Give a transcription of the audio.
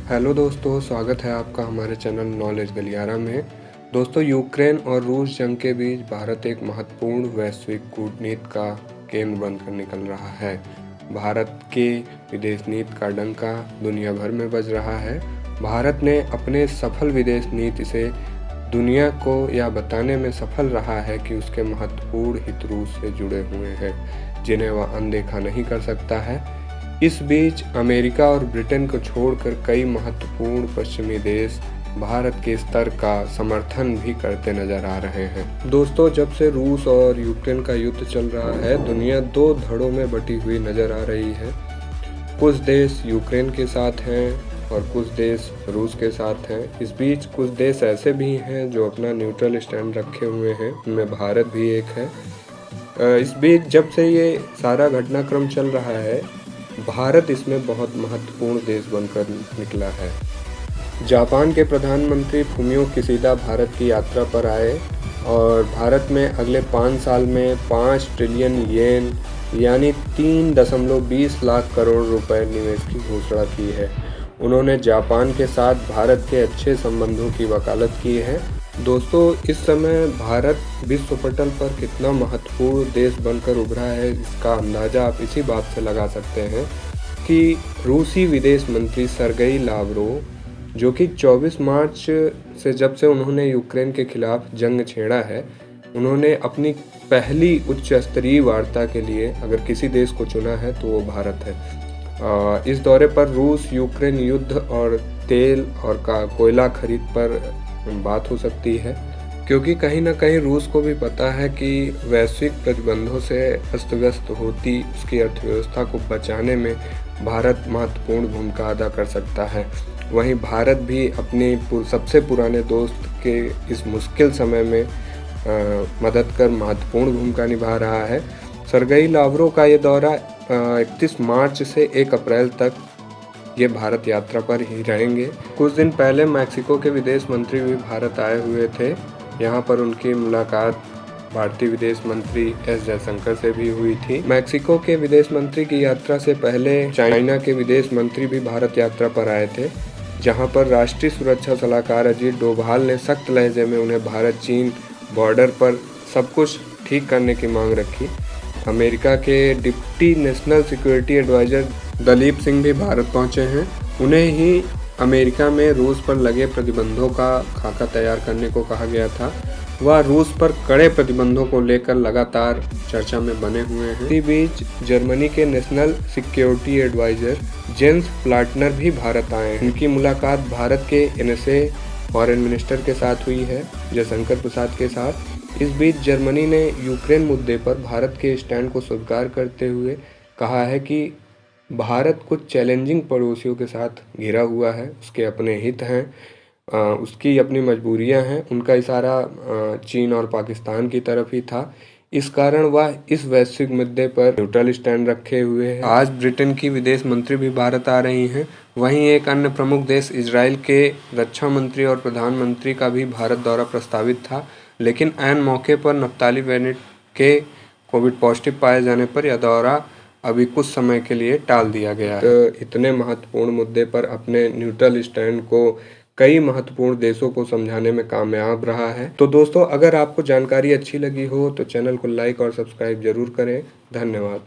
Hello दोस्तों, स्वागत है आपका हमारे चैनल नॉलेज गलियारा में। दोस्तों, यूक्रेन और रूस जंग के बीच भारत एक महत्वपूर्ण वैश्विक कूटनीति का केंद्र बनकर निकल रहा है। भारत के विदेश नीति का डंका दुनिया भर में बज रहा है। भारत ने अपने सफल विदेश नीति से दुनिया को यह बताने में सफल रहा है कि उसके महत्वपूर्ण हित रूस से जुड़े हुए हैं, जिन्हें वह अनदेखा नहीं कर सकता है। इस बीच अमेरिका और ब्रिटेन को छोड़कर कई महत्वपूर्ण पश्चिमी देश भारत के स्तर का समर्थन भी करते नजर आ रहे हैं। दोस्तों, जब से रूस और यूक्रेन का युद्ध चल रहा है, दुनिया दो धड़ों में बटी हुई नजर आ रही है। कुछ देश यूक्रेन के साथ हैं और कुछ देश रूस के साथ हैं। इस बीच कुछ देश ऐसे भी हैं जो अपना न्यूट्रल स्टैंड रखे हुए हैं, उनमें भारत भी एक है। इस बीच जब से ये सारा घटनाक्रम चल रहा है, भारत इसमें बहुत महत्वपूर्ण देश बनकर निकला है। जापान के प्रधानमंत्री फुमियो किशिदा भारत की यात्रा पर आए और भारत में अगले 5 साल में 5 ट्रिलियन येन यानी 3.20 लाख करोड़ रुपए निवेश की घोषणा की है। उन्होंने जापान के साथ भारत के अच्छे संबंधों की वकालत की है। दोस्तों, इस समय भारत विश्व पटल पर कितना महत्वपूर्ण देश बनकर उभरा है, इसका अंदाज़ा आप इसी बात से लगा सकते हैं कि रूसी विदेश मंत्री सर्गेई लावरोव, जो कि 24 मार्च से जब से उन्होंने यूक्रेन के खिलाफ जंग छेड़ा है, उन्होंने अपनी पहली उच्च स्तरीय वार्ता के लिए अगर किसी देश को चुना है तो वो भारत है। इस दौरे पर रूस यूक्रेन युद्ध और तेल और कोयला खरीद पर बात हो सकती है, क्योंकि कहीं ना कहीं रूस को भी पता है कि वैश्विक प्रतिबंधों से अस्त व्यस्त होती उसकी अर्थव्यवस्था को बचाने में भारत महत्वपूर्ण भूमिका अदा कर सकता है। वहीं भारत भी अपने सबसे पुराने दोस्त के इस मुश्किल समय में मदद कर महत्वपूर्ण भूमिका निभा रहा है। सर्गेई लावरोव का ये दौरा 31 मार्च से 1 अप्रैल तक ये भारत यात्रा पर ही रहेंगे। कुछ दिन पहले मैक्सिको के विदेश मंत्री भी भारत आए हुए थे। यहाँ पर उनकी मुलाकात भारतीय विदेश मंत्री एस जयशंकर से भी हुई थी। मैक्सिको के विदेश मंत्री की यात्रा से पहले चाइना के विदेश मंत्री भी भारत यात्रा पर आए थे, जहाँ पर राष्ट्रीय सुरक्षा सलाहकार अजीत डोभाल ने सख्त लहजे में उन्हें भारत चीन बॉर्डर पर सब कुछ ठीक करने की मांग रखी। अमेरिका के deputy national security adviser Dalip Singh भी भारत पहुंचे हैं। उन्हें ही अमेरिका में रूस पर लगे प्रतिबंधों का खाका तैयार करने को कहा गया था। वह रूस पर कड़े प्रतिबंधों को लेकर लगातार चर्चा में बने हुए हैं। इसी बीच जर्मनी के नेशनल सिक्योरिटी एडवाइजर जेंस प्लाटनर भी भारत आए हैं। उनकी मुलाकात भारत के एनएसए फॉरेन मिनिस्टर के साथ हुई है, जयशंकर प्रसाद के साथ। इस बीच जर्मनी ने यूक्रेन मुद्दे पर भारत के स्टैंड को स्वीकार करते हुए कहा है कि भारत कुछ चैलेंजिंग पड़ोसियों के साथ घिरा हुआ है, उसके अपने हित हैं, उसकी अपनी मजबूरियां हैं। उनका इशारा चीन और पाकिस्तान की तरफ ही था। इस कारण वह इस वैश्विक मुद्दे पर न्यूट्रल स्टैंड रखे हुए हैं। आज ब्रिटेन की विदेश मंत्री भी भारत आ रही हैं। वहीं एक अन्य प्रमुख देश इजराइल के रक्षा मंत्री और प्रधानमंत्री का भी भारत दौरा प्रस्तावित था, लेकिन ऐन मौके पर नफ्ताली बेनेट के कोविड पॉजिटिव पाए जाने पर यह दौरा अभी कुछ समय के लिए टाल दिया गया है। तो इतने महत्वपूर्ण मुद्दे पर अपने न्यूट्रल स्टैंड को कई महत्वपूर्ण देशों को समझाने में कामयाब रहा है। तो दोस्तों, अगर आपको जानकारी अच्छी लगी हो तो चैनल को लाइक और सब्सक्राइब जरूर करें। धन्यवाद।